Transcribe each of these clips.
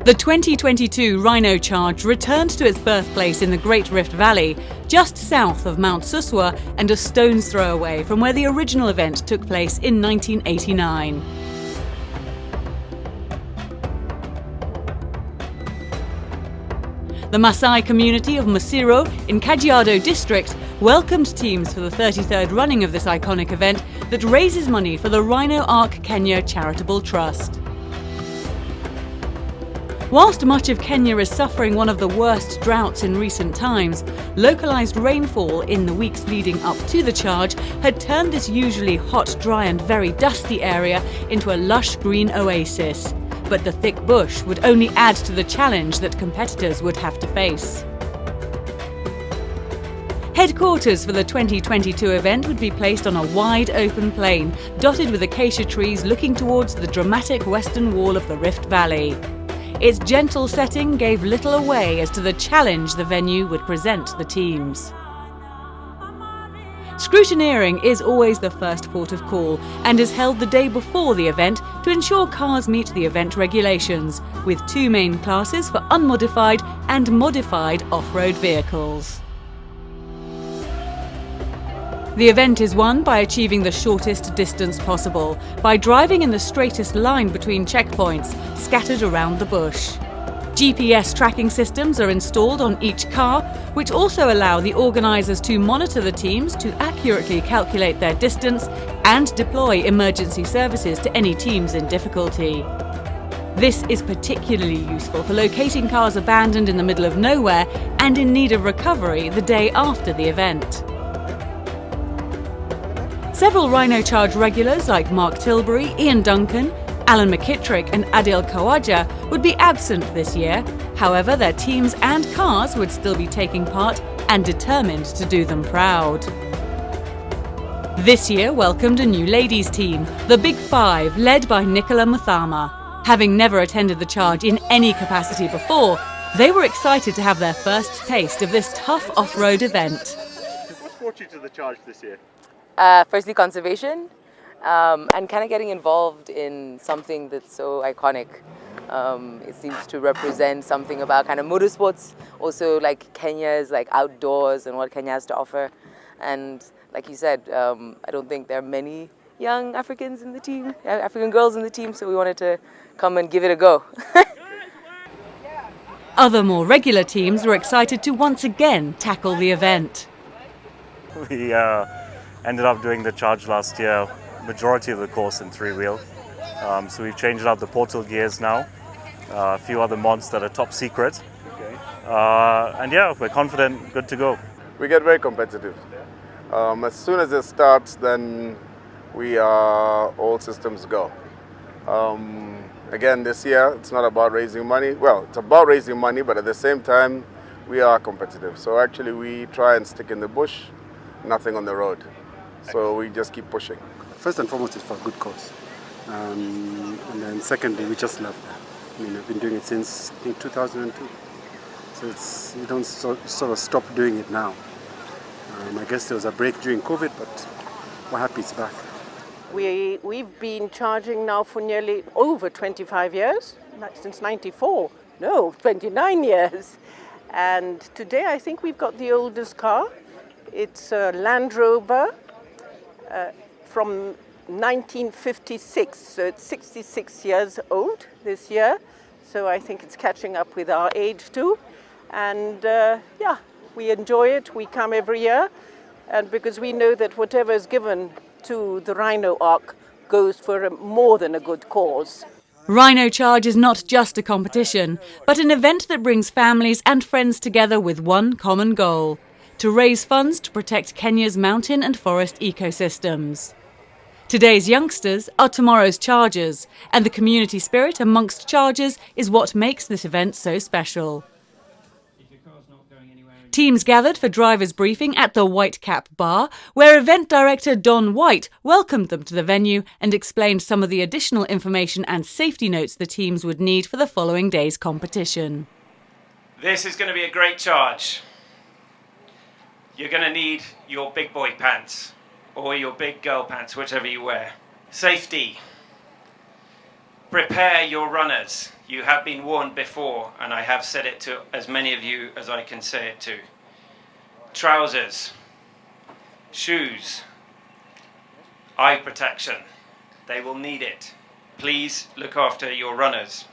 The 2022 Rhino Charge returned to its birthplace in the Great Rift Valley, just south of Mount Suswa and a stone's throw away from where the original event took place in 1989. The Maasai community of Mosiro in Kajiado District welcomed teams for the 33rd running of this iconic event that raises money for the Rhino Arc Kenya Charitable Trust. Whilst much of Kenya is suffering one of the worst droughts in recent times, localised rainfall in the weeks leading up to the charge had turned this usually hot, dry and very dusty area into a lush green oasis. But the thick bush would only add to the challenge that competitors would have to face. Headquarters for the 2022 event would be placed on a wide open plain, dotted with acacia trees looking towards the dramatic western wall of the Rift Valley. Its gentle setting gave little away as to the challenge the venue would present the teams. Scrutineering is always the first port of call and is held the day before the event to ensure cars meet the event regulations, with two main classes for unmodified and modified off-road vehicles. The event is won by achieving the shortest distance possible, by driving in the straightest line between checkpoints scattered around the bush. GPS tracking systems are installed on each car, which also allow the organisers to monitor the teams to accurately calculate their distance and deploy emergency services to any teams in difficulty. This is particularly useful for locating cars abandoned in the middle of nowhere and in need of recovery the day after the event. Several Rhino Charge regulars like Mark Tilbury, Ian Duncan, Alan McKittrick and Adil Kawaja would be absent this year. However, their teams and cars would still be taking part and determined to do them proud. This year welcomed a new ladies team, the Big Five, led by Nicola Muthama. Having never attended the charge in any capacity before, they were excited to have their first taste of this tough off-road event. What brought you to the charge this year? Firstly, conservation. And kind of getting involved in something that's so iconic. It seems to represent something about kind of motorsports, also like Kenya's like outdoors and what Kenya has to offer. And like you said, I don't think there are many young Africans in the team, African girls in the team, so we wanted to come and give it a go. Other more regular teams were excited to once again tackle the event. We ended up doing the charge last year, majority of the course in three-wheel. So we've changed out the portal gears now, a few other mods that are top secret. Okay. And yeah, we're confident, good to go. We get very competitive. As soon as it starts, then we are all systems go. Again, this year, it's not about raising money. Well, it's about raising money, but at the same time, we are competitive. So actually, we try and stick in the bush, nothing on the road. So we just keep pushing. First and foremost, it's for a good cause. And then secondly, we just love it. I mean, I've been doing it since, I think, 2002. So you don't sort of stop doing it now. I guess there was a break during COVID, but we're happy it's back. We've been charging now for nearly over 25 years, since 94. No, 29 years. And today I think we've got the oldest car. It's a Land Rover from 1956, so it's 66 years old this year. So I think it's catching up with our age too. And yeah, we enjoy it. We come every year, and because we know that whatever is given to the Rhino Arc goes for more than a good cause. Rhino Charge is not just a competition, but an event that brings families and friends together with one common goal: to raise funds to protect Kenya's mountain and forest ecosystems. Today's youngsters are tomorrow's chargers, and the community spirit amongst chargers is what makes this event so special. Teams gathered for drivers' briefing at the Whitecap Bar, where event director Don White welcomed them to the venue and explained some of the additional information and safety notes the teams would need for the following day's competition. This is going to be a great charge. You're going to need your big boy pants or your big girl pants, whichever you wear. Safety. Prepare your runners. You have been warned before, and I have said it to as many of you as I can say it to. Trousers, shoes, eye protection. They will need it. Please look after your runners.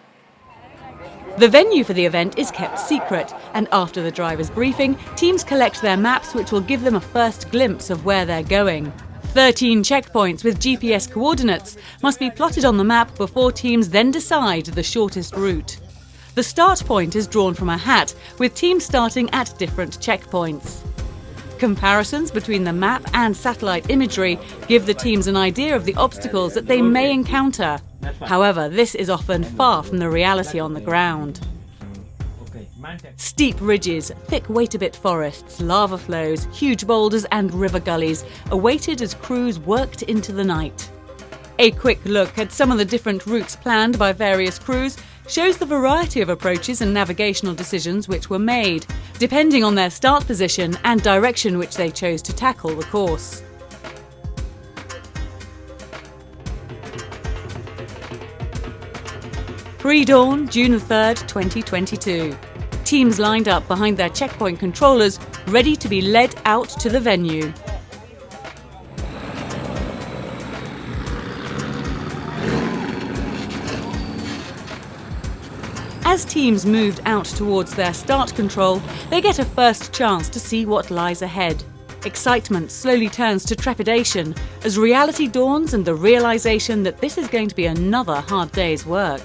The venue for the event is kept secret, and after the driver's briefing, teams collect their maps which will give them a first glimpse of where they're going. 13 checkpoints with GPS coordinates must be plotted on the map before teams then decide the shortest route. The start point is drawn from a hat, with teams starting at different checkpoints. Comparisons between the map and satellite imagery give the teams an idea of the obstacles that they may encounter. However, this is often far from the reality on the ground. Steep ridges, thick wait-a-bit forests, lava flows, huge boulders and river gullies awaited as crews worked into the night. A quick look at some of the different routes planned by various crews shows the variety of approaches and navigational decisions which were made, depending on their start position and direction which they chose to tackle the course. Pre-dawn, June 3rd, 2022. Teams lined up behind their checkpoint controllers, ready to be led out to the venue. As teams moved out towards their start control, they get a first chance to see what lies ahead. Excitement slowly turns to trepidation as reality dawns and the realization that this is going to be another hard day's work.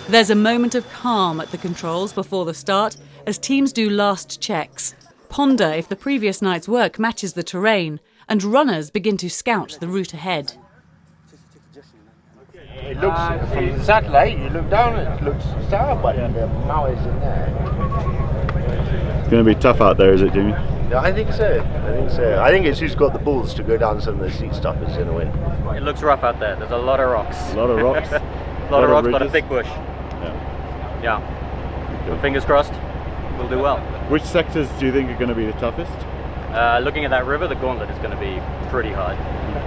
There's a moment of calm at the controls before the start as teams do last checks, ponder if the previous night's work matches the terrain, and runners begin to scout the route ahead. It looks, from the satellite, you look down, it looks sour, but the mountains in there. It's going to be tough out there, is it, Jimmy? Yeah, I think so. I think it's who's got the balls to go down some of the steep stuff is going to win. It looks rough out there. There's a lot of rocks. A lot of rocks. A lot of rocks, but a ridges. thick bush. Yeah. But fingers crossed, we'll do well. Which sectors do you think are going to be the toughest? Looking at that river, the gauntlet is going to be pretty hard.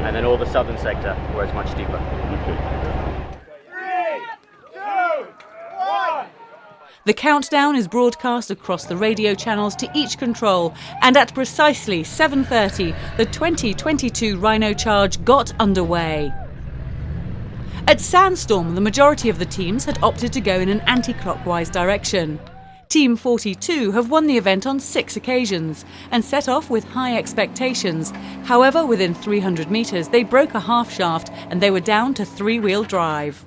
And then all the southern sector, where it's much steeper. Okay. The countdown is broadcast across the radio channels to each control, and at precisely 7:30, the 2022 Rhino Charge got underway. At Sandstorm, the majority of the teams had opted to go in an anti-clockwise direction. Team 42 have won the event on 6 occasions and set off with high expectations. However, within 300 metres, they broke a half shaft and they were down to 3-wheel drive.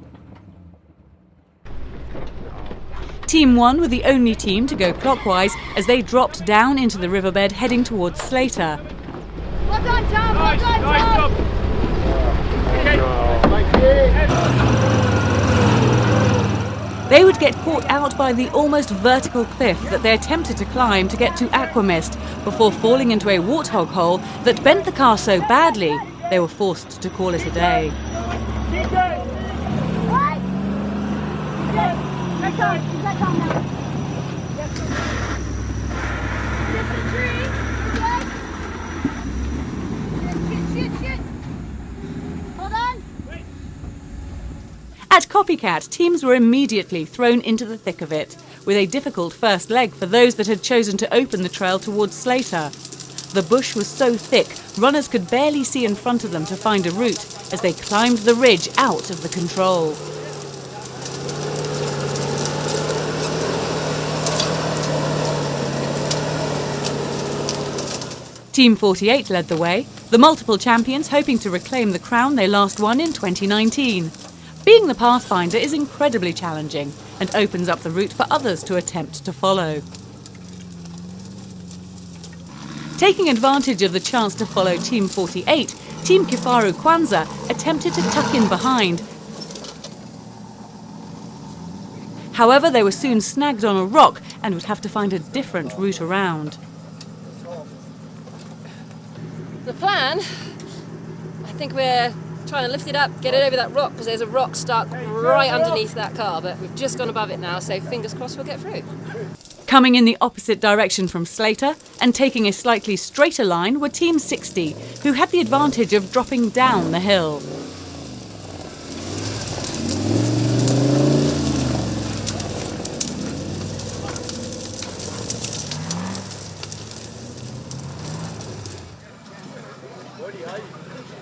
Team 1 were the only team to go clockwise as they dropped down into the riverbed heading towards Slater. Well done, Tom! Well done, Tom! They would get caught out by the almost vertical cliff that they attempted to climb to get to Aquamist before falling into a warthog hole that bent the car so badly they were forced to call it a day. Keep going! Right! Keep going! Let go! Let go now! Get the tree! Good! Shit! Hold on! At Copycat, teams were immediately thrown into the thick of it, with a difficult first leg for those that had chosen to open the trail towards Slater. The bush was so thick, runners could barely see in front of them to find a route as they climbed the ridge out of the control. Team 48 led the way, the multiple champions hoping to reclaim the crown they last won in 2019. Being the pathfinder is incredibly challenging and opens up the route for others to attempt to follow. Taking advantage of the chance to follow Team 48, Team Kifaru Kwanzaa attempted to tuck in behind. However, they were soon snagged on a rock and would have to find a different route around. The plan, I think we're trying to lift it up, get it over that rock, because there's a rock stuck right underneath that car, but we've just gone above it now, so fingers crossed we'll get through. Coming in the opposite direction from Slater and taking a slightly straighter line were Team 60, who had the advantage of dropping down the hill.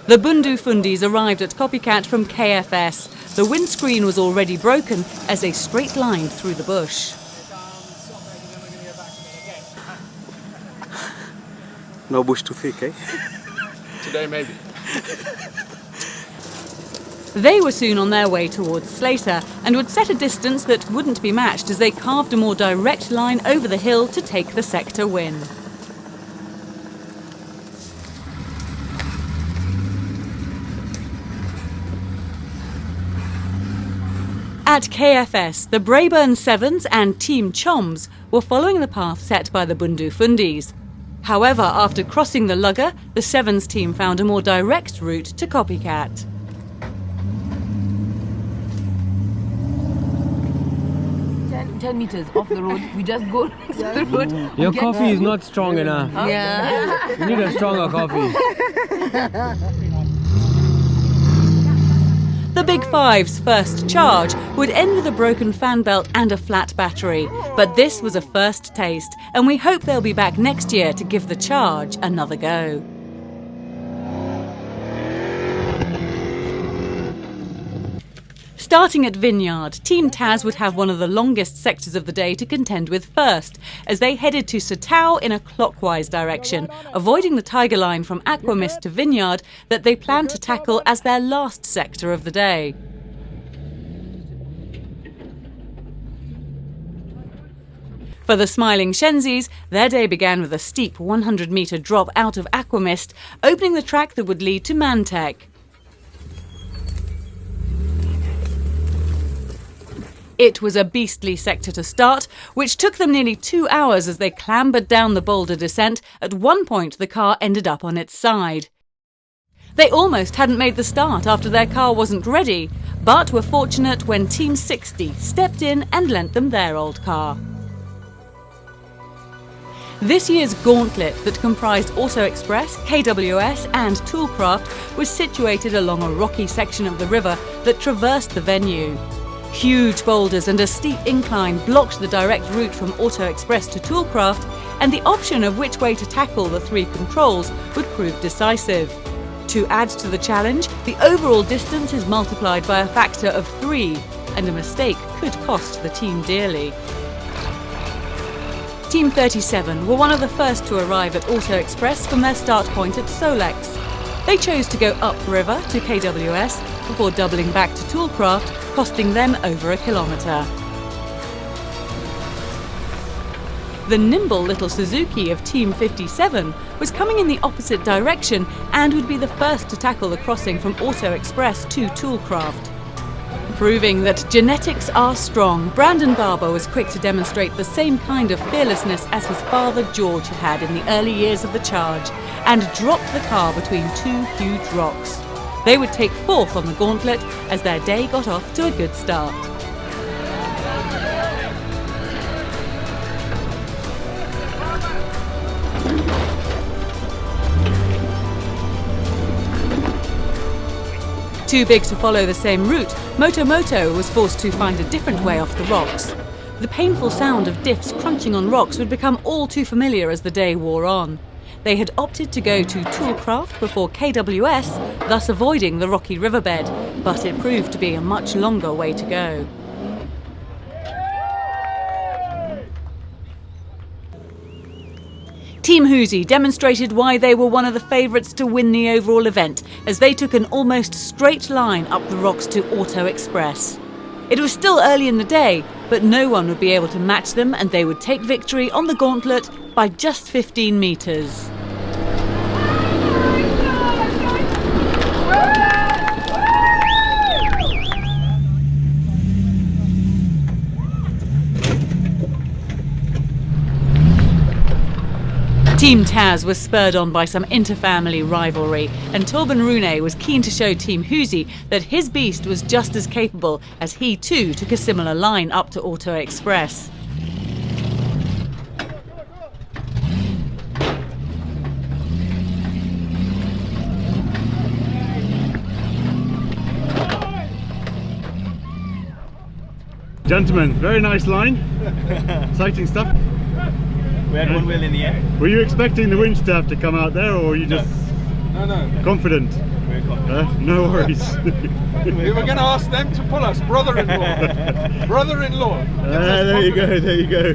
The Bundu Fundis arrived at Copycat from KFS. The windscreen was already broken as they straight lined through the bush. No bush too thick, eh? Today, maybe. They were soon on their way towards Slater and would set a distance that wouldn't be matched as they carved a more direct line over the hill to take the sector win. At KFS, the Braeburn Sevens and Team Choms were following the path set by the Bundu Fundis. However, after crossing the Lugger, the Sevens team found a more direct route to Copycat. Ten meters off the road, we just go next to the road. Your coffee is not strong enough. Yeah. You need a stronger coffee. The Big Five's first charge would end with a broken fan belt and a flat battery. But this was a first taste, and we hope they'll be back next year to give the charge another go. Starting at Vineyard, Team Taz would have one of the longest sectors of the day to contend with first, as they headed to Satao in a clockwise direction, avoiding the Tiger Line from Aquamist to Vineyard that they planned to tackle as their last sector of the day. For the Smiling Shenzis, their day began with a steep 100-metre drop out of Aquamist, opening the track that would lead to Mantec. It was a beastly sector to start, which took them nearly 2 hours as they clambered down the boulder descent. At one point, the car ended up on its side. They almost hadn't made the start after their car wasn't ready, but were fortunate when Team 60 stepped in and lent them their old car. This year's gauntlet that comprised Auto Express, KWS and Toolcraft was situated along a rocky section of the river that traversed the venue. Huge boulders and a steep incline blocked the direct route from Auto Express to Toolcraft, and the option of which way to tackle the three controls would prove decisive. To add to the challenge, the overall distance is multiplied by a factor of 3, and a mistake could cost the team dearly. Team 37 were one of the first to arrive at Auto Express from their start point at Solex. They chose to go upriver to KWS before doubling back to Toolcraft, costing them over a kilometre. The nimble little Suzuki of Team 57 was coming in the opposite direction and would be the first to tackle the crossing from Auto Express to Toolcraft. Proving that genetics are strong, Brandon Barber was quick to demonstrate the same kind of fearlessness as his father George had in the early years of the charge, and dropped the car between two huge rocks. They would take fourth on the gauntlet as their day got off to a good start. Too big to follow the same route, Moto was forced to find a different way off the rocks. The painful sound of diffs crunching on rocks would become all too familiar as the day wore on. They had opted to go to Toolcraft before KWS, thus avoiding the rocky riverbed, but it proved to be a much longer way to go. Team Hoosie demonstrated why they were one of the favourites to win the overall event, as they took an almost straight line up the rocks to Auto Express. It was still early in the day, but no one would be able to match them, and they would take victory on the gauntlet by just 15 metres. Team Taz was spurred on by some inter-family rivalry, and Torben Rune was keen to show Team Hoosie that his beast was just as capable, as he too took a similar line up to Auto Express. Gentlemen, very nice line. Exciting stuff. We had one wheel in the air. Were you expecting the winch to have to come out there, or were you just No. confident? Very confident. No worries. We were going to ask them to pull us, brother-in-law. Brother-in-law. There you go.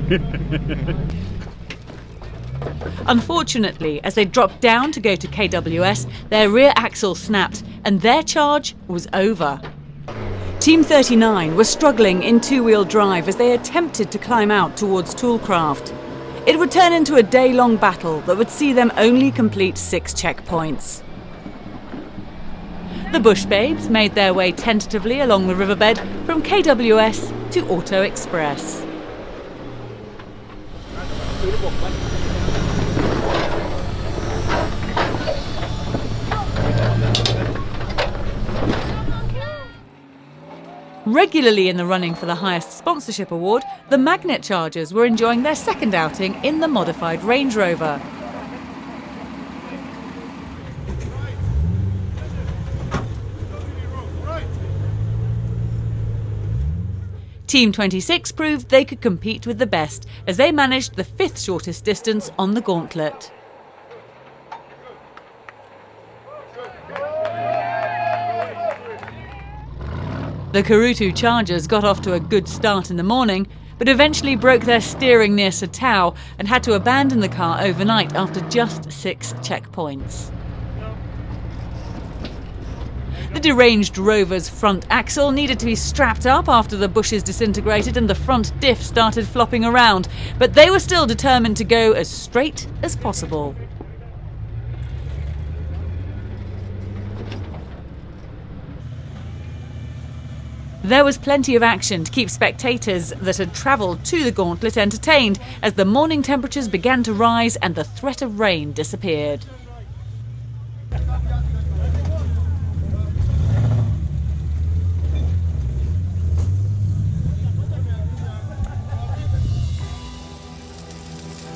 Unfortunately, as they dropped down to go to KWS, their rear axle snapped and their charge was over. Team 39 was struggling in two-wheel drive as they attempted to climb out towards Toolcraft. It would turn into a day-long battle that would see them only complete 6 checkpoints. The Bush Babes made their way tentatively along the riverbed from KWS to Auto Express. Regularly in the running for the highest sponsorship award, the Magnet Chargers were enjoying their second outing in the modified Range Rover. Team 26 proved they could compete with the best as they managed the 5th shortest distance on the gauntlet. The Karutu Chargers got off to a good start in the morning, but eventually broke their steering near Satao and had to abandon the car overnight after just 6 checkpoints. The deranged Rover's front axle needed to be strapped up after the bushes disintegrated and the front diff started flopping around, but they were still determined to go as straight as possible. There was plenty of action to keep spectators that had travelled to the gauntlet entertained as the morning temperatures began to rise and the threat of rain disappeared.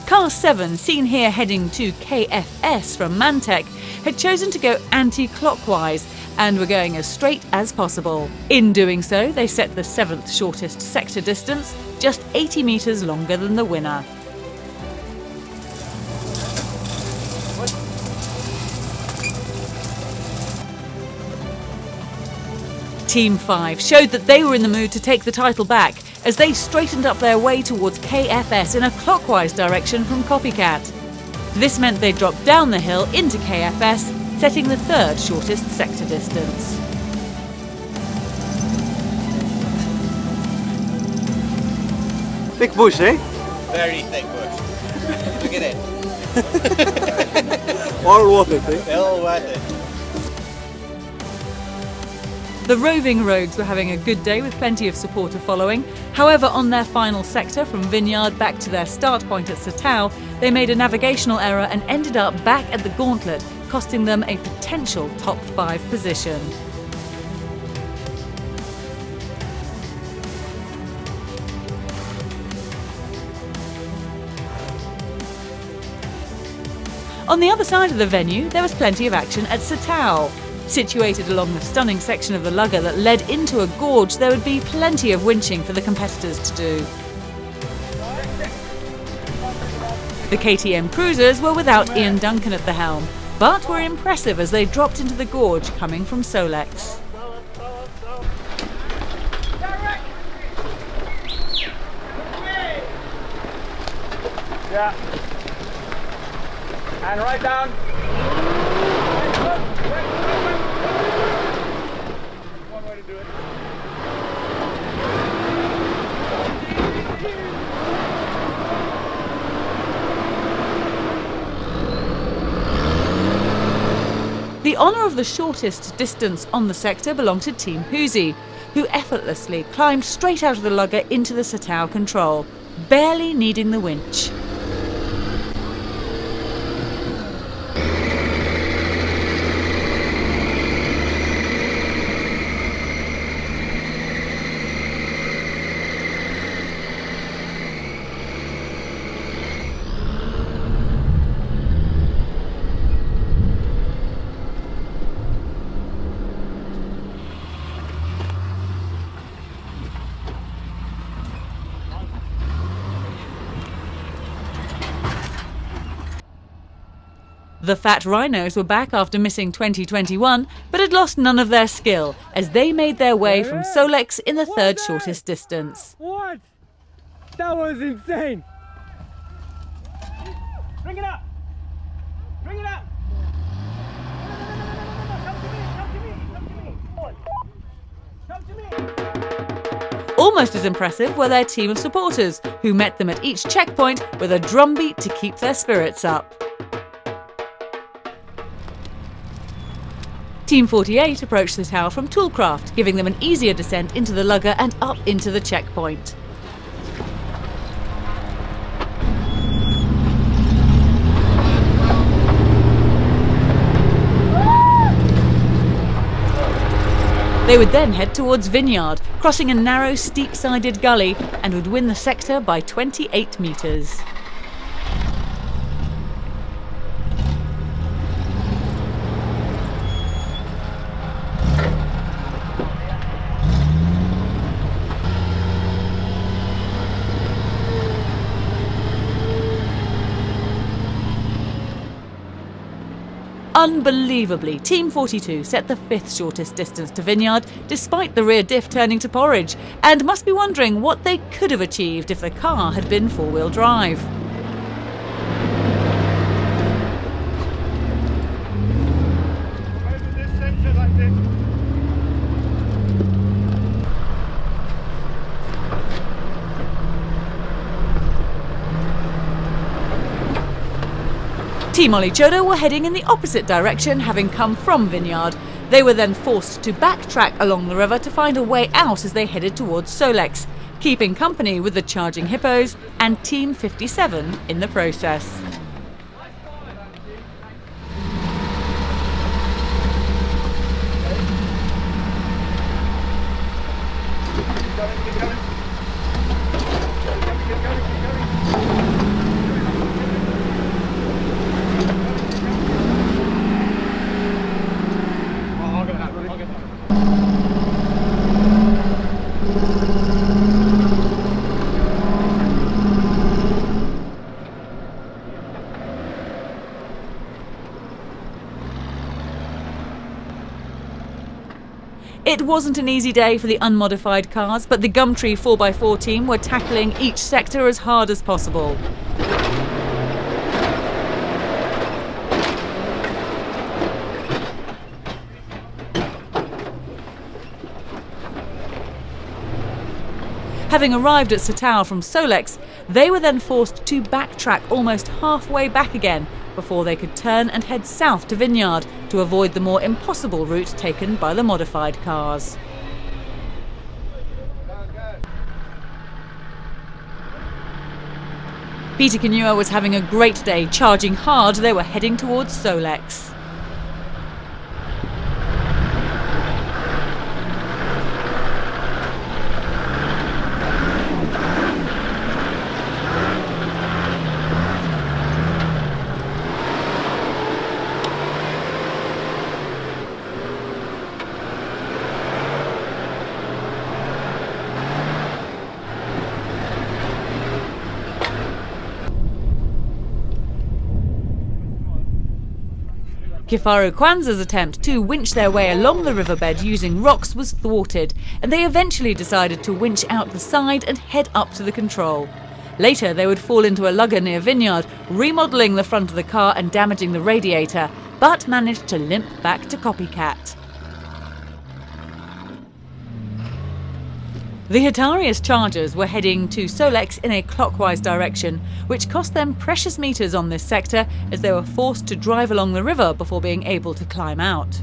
Car 7, seen here heading to KFS from Mantec, had chosen to go anti-clockwise and were going as straight as possible. In doing so, they set the 7th shortest sector distance, just 80 metres longer than the winner. Team 5 showed that they were in the mood to take the title back as they straightened up their way towards KFS in a clockwise direction from Copycat. This meant they dropped down the hill into KFS, setting the 3rd shortest sector distance. Thick bush, eh? Very thick bush. Look at it. All worth it, eh? All worth it. The roving rogues were having a good day with plenty of supporter following. However, on their final sector from Vineyard back to their start point at Satao, they made a navigational error and ended up back at the gauntlet, costing them a potential top 5 position. On the other side of the venue, there was plenty of action at Satao. Situated along the stunning section of the lugger that led into a gorge, there would be plenty of winching for the competitors to do. The KTM cruisers were without Ian Duncan at the helm, but were impressive as they dropped into the gorge coming from Solex. Yeah. And right down. One way to do it. The honour of the shortest distance on the sector belonged to Team Huzi, who effortlessly climbed straight out of the lugger into the Satao control, barely needing the winch. The fat rhinos were back after missing 2021, but had lost none of their skill as they made their way from Solex in the third shortest distance. What? That was insane! Bring it up! Bring it up! Come to me! Almost as impressive were their team of supporters, who met them at each checkpoint with a drumbeat to keep their spirits up. Team 48 approached the tower from Toolcraft, giving them an easier descent into the lugger and up into the checkpoint. They would then head towards Vineyard, crossing a narrow, steep-sided gully, and would win the sector by 28 metres. Unbelievably, Team 42 set the 5th shortest distance to Vineyard, despite the rear diff turning to porridge, and must be wondering what they could have achieved if the car had been four-wheel drive. Team Olichodo were heading in the opposite direction, having come from Vineyard. They were then forced to backtrack along the river to find a way out as they headed towards Solex, keeping company with the charging hippos and Team 57 in the process. It wasn't an easy day for the unmodified cars, but the Gumtree 4x4 team were tackling each sector as hard as possible. Having arrived at Satao from Solex, they were then forced to backtrack almost halfway back again before they could turn and head south to Vineyard to avoid the more impossible route taken by the modified cars. Peter Kinua was having a great day, charging hard. They were heading towards Solex. Kifaru Kwanzaa's attempt to winch their way along the riverbed using rocks was thwarted, and they eventually decided to winch out the side and head up to the control. Later, they would fall into a lugger near Vineyard, remodelling the front of the car and damaging the radiator, but managed to limp back to Copycat. The Hitarius Chargers were heading to Solex in a clockwise direction, which cost them precious metres on this sector as they were forced to drive along the river before being able to climb out.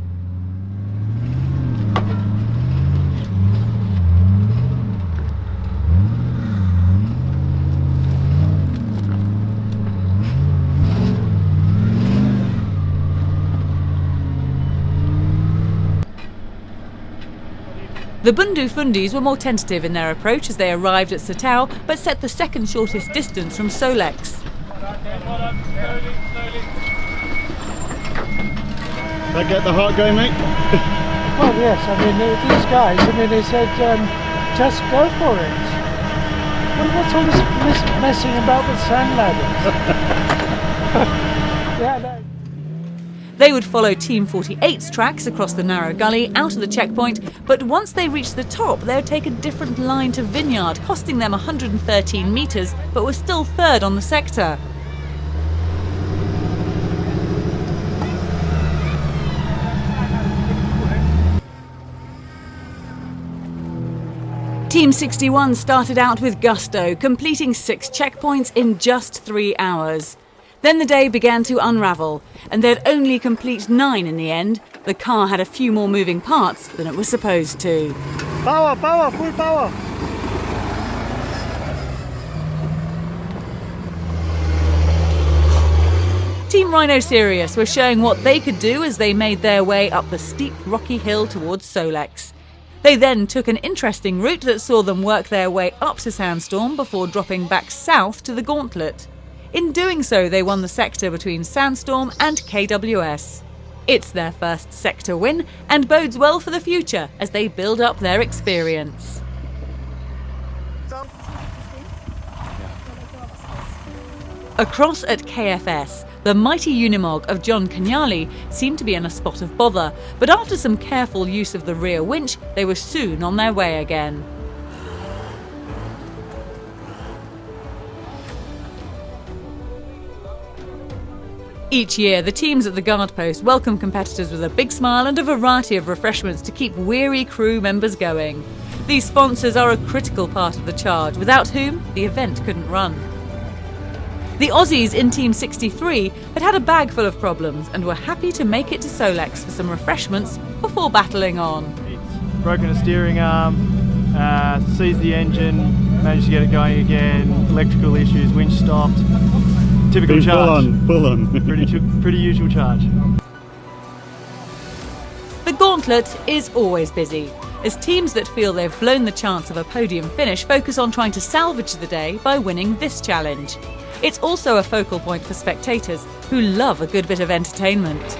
The Bundu Fundis were more tentative in their approach as they arrived at Satao, but set the second shortest distance from Solex. That get the heart going, mate? Well, yes. I mean, these guys, they said, just go for it. What's all this messing about with sand ladders? Yeah, They would follow Team 48's tracks across the narrow gully out of the checkpoint, but once they reached the top, they would take a different line to Vineyard, costing them 113 metres, but were still third on the sector. Team 61 started out with gusto, completing 6 checkpoints in just 3 hours. Then the day began to unravel, and they'd only complete 9 in the end. The car had a few more moving parts than it was supposed to. Power, power, full power! Team Rhino Sirius were showing what they could do as they made their way up the steep rocky hill towards Solex. They then took an interesting route that saw them work their way up to Sandstorm before dropping back south to the Gauntlet. In doing so, they won the sector between Sandstorm and KWS. It's their first sector win and bodes well for the future as they build up their experience. Across at KFS, the mighty Unimog of John Kenyali seemed to be in a spot of bother, but after some careful use of the rear winch, they were soon on their way again. Each year, the teams at the guard post welcome competitors with a big smile and a variety of refreshments to keep weary crew members going. These sponsors are a critical part of the charge, without whom the event couldn't run. The Aussies in Team 63 had a bag full of problems and were happy to make it to Solex for some refreshments before battling on. Broken a steering arm, seized the engine, managed to get it going again, electrical issues, winch stopped. Typical charge. Full on. Pretty usual charge. The Gauntlet is always busy, as teams that feel they've blown the chance of a podium finish focus on trying to salvage the day by winning this challenge. It's also a focal point for spectators who love a good bit of entertainment.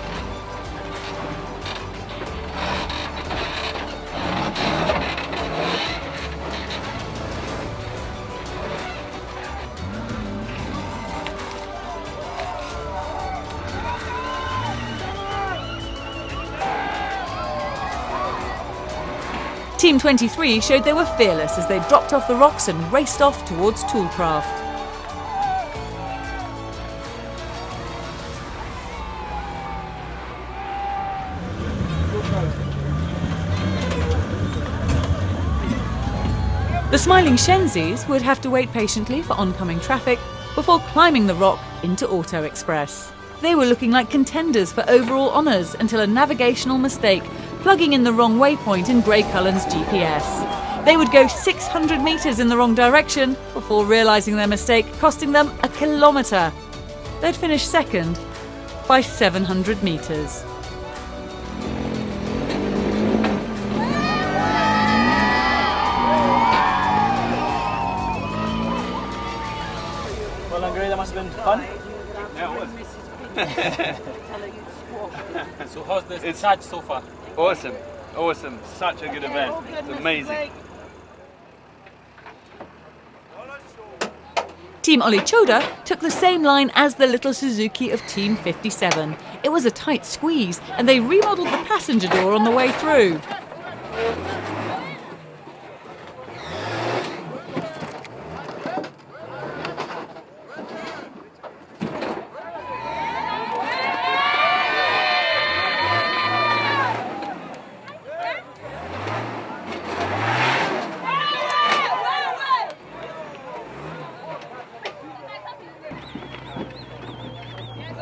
Team 23 showed they were fearless as they dropped off the rocks and raced off towards Toolcraft. The smiling Shenzis would have to wait patiently for oncoming traffic before climbing the rock into Auto Express. They were looking like contenders for overall honours until a navigational mistake, plugging in the wrong waypoint in Grey Cullen's GPS. They would go 600 metres in the wrong direction before realising their mistake, costing them a kilometre. They'd finish second by 700 metres. Well done, Gary, that must have been fun. Yeah, it was. So how's the charge so far? Awesome, awesome. Such a good event. It's amazing. Team Olichoda took the same line as the little Suzuki of Team 57. It was a tight squeeze, and they remodelled the passenger door on the way through.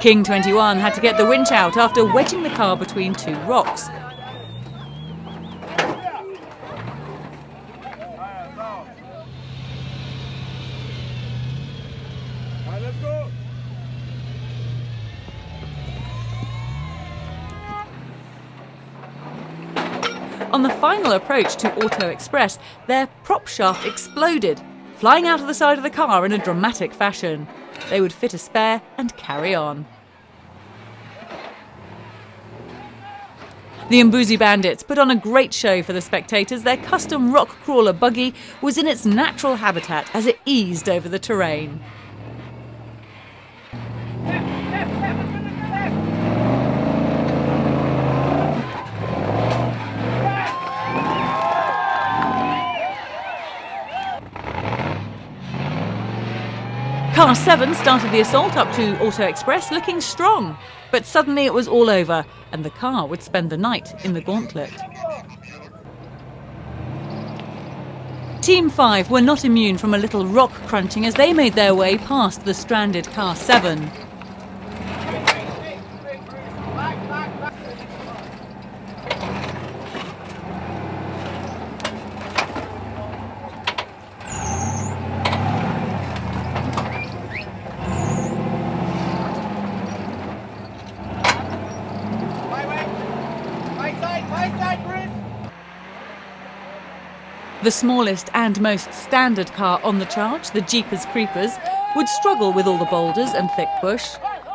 King 21 had to get the winch out after wedging the car between two rocks. On the final approach to Auto Express, their prop shaft exploded, flying out of the side of the car in a dramatic fashion. They would fit a spare and carry on. The Mbuzi Bandits put on a great show for the spectators. Their custom rock crawler buggy was in its natural habitat as it eased over the terrain. Car 7 started the assault up to Auto Express looking strong, but suddenly it was all over and the car would spend the night in the gauntlet. Team 5 were not immune from a little rock crunching as they made their way past the stranded Car 7. The smallest and most standard car on the charge, the Jeepers Creepers, would struggle with all the boulders and thick bush.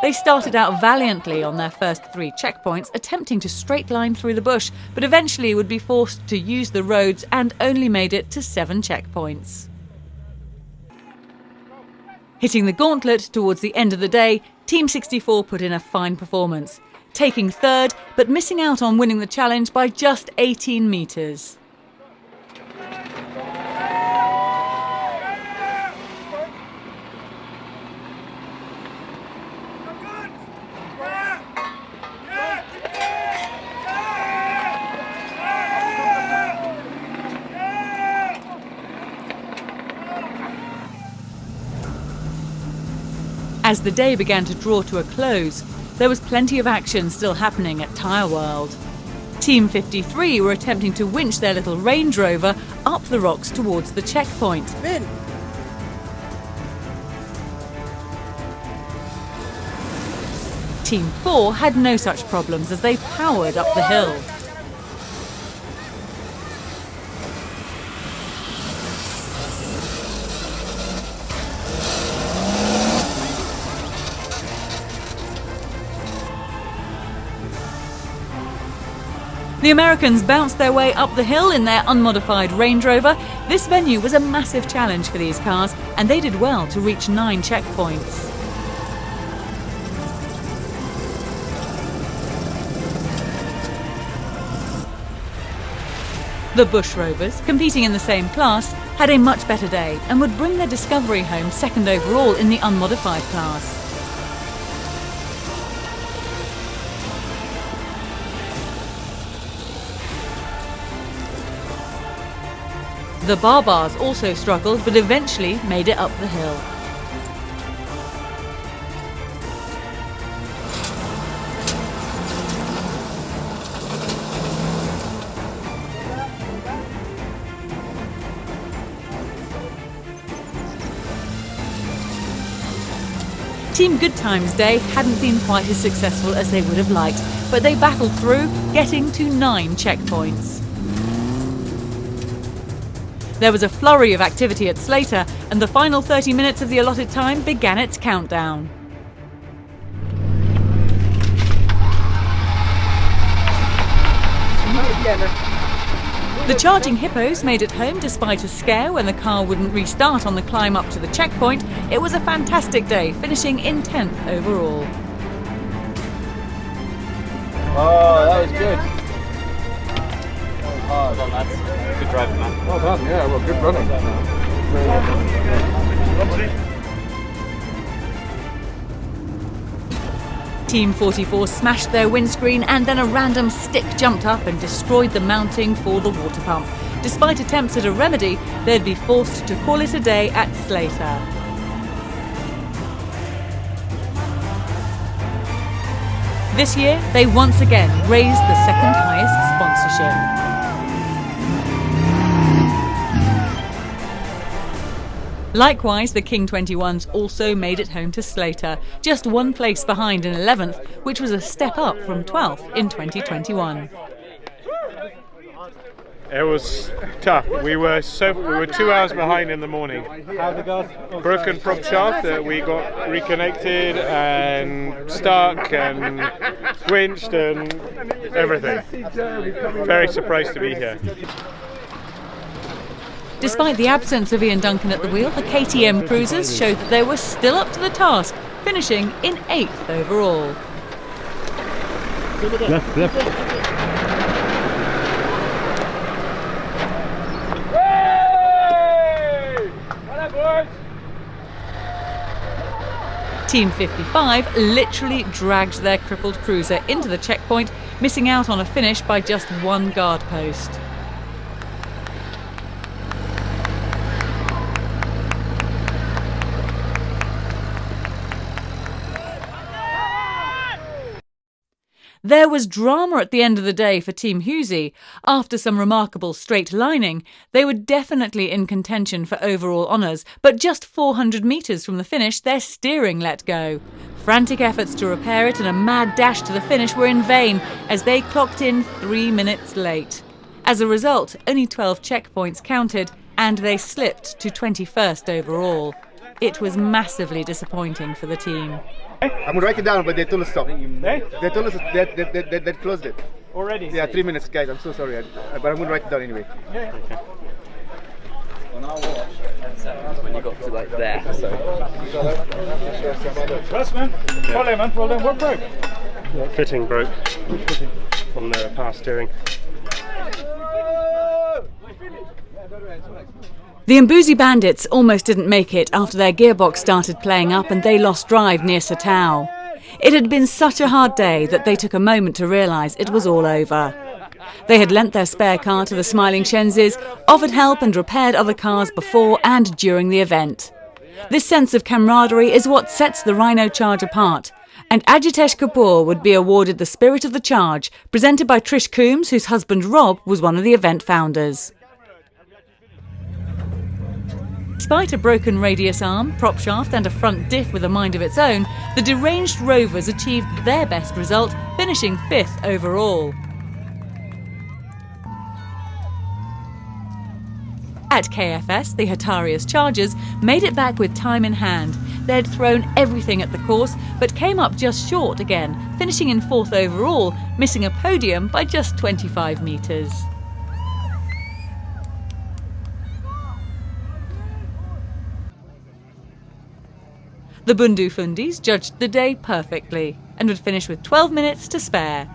They started out valiantly on their first 3 checkpoints, attempting to straight line through the bush, but eventually would be forced to use the roads and only made it to 7 checkpoints. Hitting the gauntlet towards the end of the day, Team 64 put in a fine performance, taking 3rd but missing out on winning the challenge by just 18 metres. As the day began to draw to a close, there was plenty of action still happening at Tyre World. Team 53 were attempting to winch their little Range Rover up the rocks towards the checkpoint. Vin. Team 4 had no such problems as they powered up the hill. The Americans bounced their way up the hill in their unmodified Range Rover. This venue was a massive challenge for these cars, and they did well to reach 9 checkpoints. The Bush Rovers, competing in the same class, had a much better day and would bring their Discovery home 2nd overall in the unmodified class. The Barbars also struggled, but eventually made it up the hill. Team Good Times Day hadn't been quite as successful as they would have liked, but they battled through, getting to 9 checkpoints. There was a flurry of activity at Slater, and the final 30 minutes of the allotted time began its countdown. The charging hippos made it home despite a scare when the car wouldn't restart on the climb up to the checkpoint. It was a fantastic day, finishing in 10th overall. Oh, that was good. Well done, lads. Good driving, man. Well done, yeah, well, good running. Team 44 smashed their windscreen and then a random stick jumped up and destroyed the mounting for the water pump. Despite attempts at a remedy, they'd be forced to call it a day at Slater. This year, they once again raised the 2nd highest sponsorship. Likewise, the King 21s also made it home to Slater, just 1 place behind in 11th, which was a step up from 12th in 2021. It was tough. We were 2 hours behind in the morning. Broken prop shaft that we got reconnected and stuck and winched and everything. Very surprised to be here. Despite the absence of Ian Duncan at the wheel, the KTM cruisers showed that they were still up to the task, finishing in 8th overall. Left. Hey! Well done, boys! Team 55 literally dragged their crippled cruiser into the checkpoint, missing out on a finish by just one guard post. There was drama at the end of the day for Team Husi. After some remarkable straight lining, they were definitely in contention for overall honours, but just 400 metres from the finish, their steering let go. Frantic efforts to repair it and a mad dash to the finish were in vain, as they clocked in 3 minutes late. As a result, only 12 checkpoints counted, and they slipped to 21st overall. It was massively disappointing for the team. I'm going to write it down, but they told us stop. They told us they closed it. Already? Yeah, 3 minutes, guys. I'm so sorry. But I'm going to write it down anyway. Yeah. Okay. When you got to like there, so. Press, man. Well done, man. Well done. What broke? Fitting broke on the power steering. The Mbuzi Bandits almost didn't make it after their gearbox started playing up and they lost drive near Satao. It had been such a hard day that they took a moment to realise it was all over. They had lent their spare car to the Smiling Shenzis, offered help and repaired other cars before and during the event. This sense of camaraderie is what sets the Rhino Charge apart, and Ajitesh Kapoor would be awarded the Spirit of the Charge, presented by Trish Coombs, whose husband Rob was one of the event founders. Despite a broken radius arm, prop shaft and a front diff with a mind of its own, the deranged Rovers achieved their best result, finishing 5th overall. At KFS, the Hatarius Chargers made it back with time in hand. They'd thrown everything at the course, but came up just short again, finishing in 4th overall, missing a podium by just 25 metres. The Bundu Fundis judged the day perfectly and would finish with 12 minutes to spare.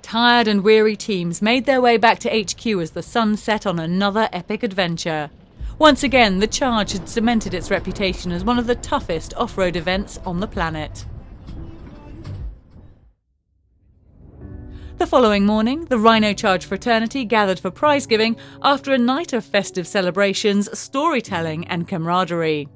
Tired and weary teams made their way back to HQ as the sun set on another epic adventure. Once again, the Charge had cemented its reputation as one of the toughest off-road events on the planet. The following morning, the Rhino Charge fraternity gathered for prize giving after a night of festive celebrations, storytelling and camaraderie.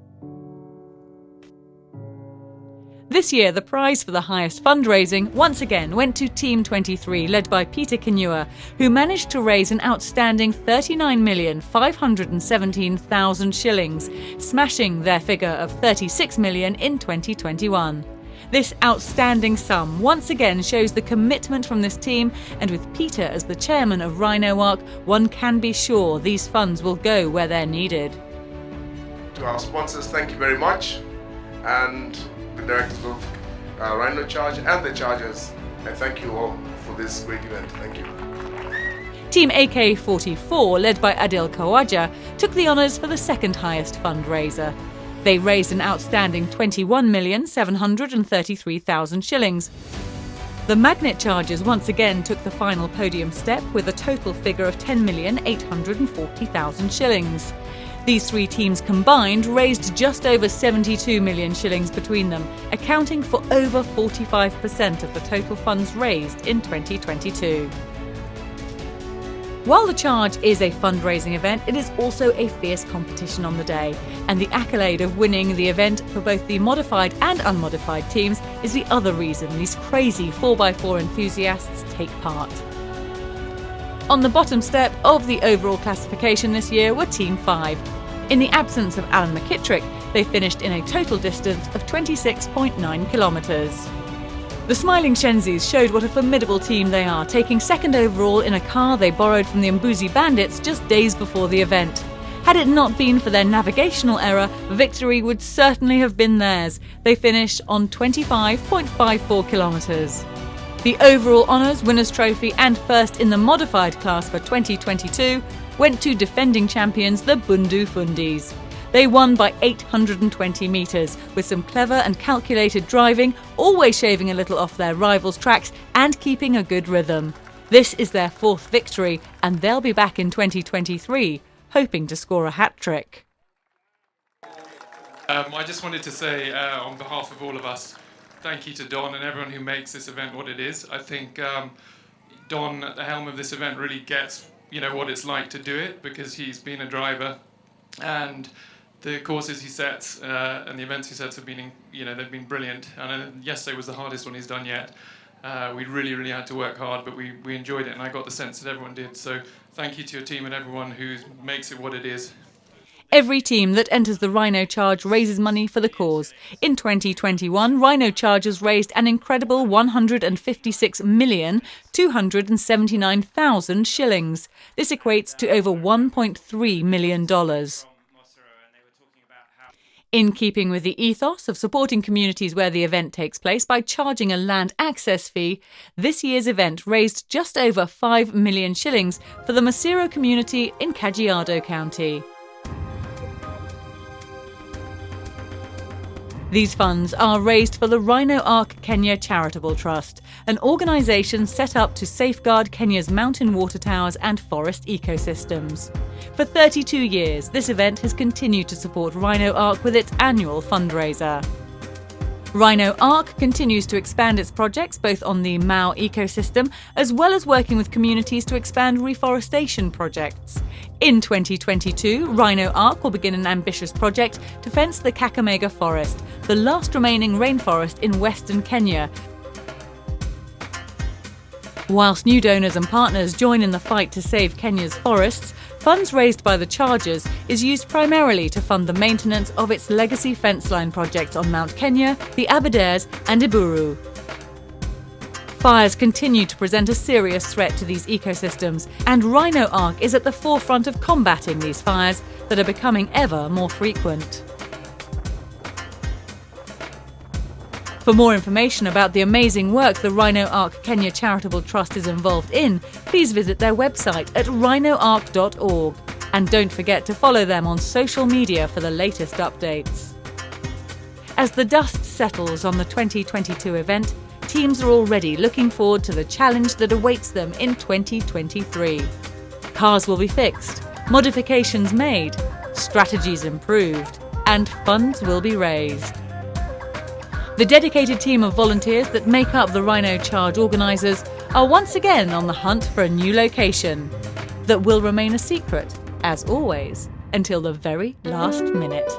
This year, the prize for the highest fundraising once again went to Team 23, led by Peter Kinua, who managed to raise an outstanding 39,517,000 shillings, smashing their figure of 36 million in 2021. This outstanding sum once again shows the commitment from this team, and with Peter as the chairman of Rhino Arc, one can be sure these funds will go where they're needed. To our sponsors, thank you very much, and the directors of Rhino Charge and the Chargers, I thank you all for this great event. Thank you. Team AK-44, led by Adil Khawaja, took the honours for the second highest fundraiser. They raised an outstanding 21,733,000 shillings. The Magnet Chargers once again took the final podium step with a total figure of 10,840,000 shillings. These three teams combined raised just over 72 million shillings between them, accounting for over 45% of the total funds raised in 2022. While the Charge is a fundraising event, it is also a fierce competition on the day, and the accolade of winning the event for both the modified and unmodified teams is the other reason these crazy 4x4 enthusiasts take part. On the bottom step of the overall classification this year were Team 5. In the absence of Alan McKittrick, they finished in a total distance of 26.9 kilometres. The Smiling Shenzis showed what a formidable team they are, taking second overall in a car they borrowed from the Mbuzi Bandits just days before the event. Had it not been for their navigational error, victory would certainly have been theirs. They finished on 25.54 kilometres. The overall honours, winners' trophy and first in the modified class for 2022 went to defending champions, the Bundu Fundis. They won by 820 metres, with some clever and calculated driving, always shaving a little off their rivals' tracks and keeping a good rhythm. This is their 4th victory, and they'll be back in 2023, hoping to score a hat-trick. I just wanted to say, on behalf of all of us, thank you to Don and everyone who makes this event what it is. I think Don, at the helm of this event, really gets, what it's like to do it, because he's been a driver, and the courses he sets and the events he sets have been, they've been brilliant. And yesterday was the hardest one he's done yet. We really had to work hard, but we enjoyed it, and I got the sense that everyone did. So thank you to your team and everyone who makes it what it is. Every team that enters the Rhino Charge raises money for the cause. In 2021, Rhino Chargers raised an incredible 156,279,000 shillings. This equates to over $1.3 million. In keeping with the ethos of supporting communities where the event takes place by charging a land access fee, this year's event raised just over 5 million shillings for the Mosiro community in Kajiado County. These funds are raised for the Rhino Arc Kenya Charitable Trust, an organisation set up to safeguard Kenya's mountain water towers and forest ecosystems. For 32 years, this event has continued to support Rhino Arc with its annual fundraiser. Rhino Arc continues to expand its projects both on the Mau ecosystem as well as working with communities to expand reforestation projects. In 2022, Rhino Arc will begin an ambitious project to fence the Kakamega Forest, the last remaining rainforest in western Kenya. Whilst new donors and partners join in the fight to save Kenya's forests, funds raised by the Chargers is used primarily to fund the maintenance of its legacy fence line projects on Mount Kenya, the Aberdares and Iburu. Fires continue to present a serious threat to these ecosystems, and Rhino Arc is at the forefront of combating these fires that are becoming ever more frequent. For more information about the amazing work the Rhino Arc Kenya Charitable Trust is involved in, please visit their website at rhinoarc.org. And don't forget to follow them on social media for the latest updates. As the dust settles on the 2022 event, teams are already looking forward to the challenge that awaits them in 2023. Cars will be fixed, modifications made, strategies improved, and funds will be raised. The dedicated team of volunteers that make up the Rhino Charge organisers are once again on the hunt for a new location that will remain a secret, as always, until the very last minute.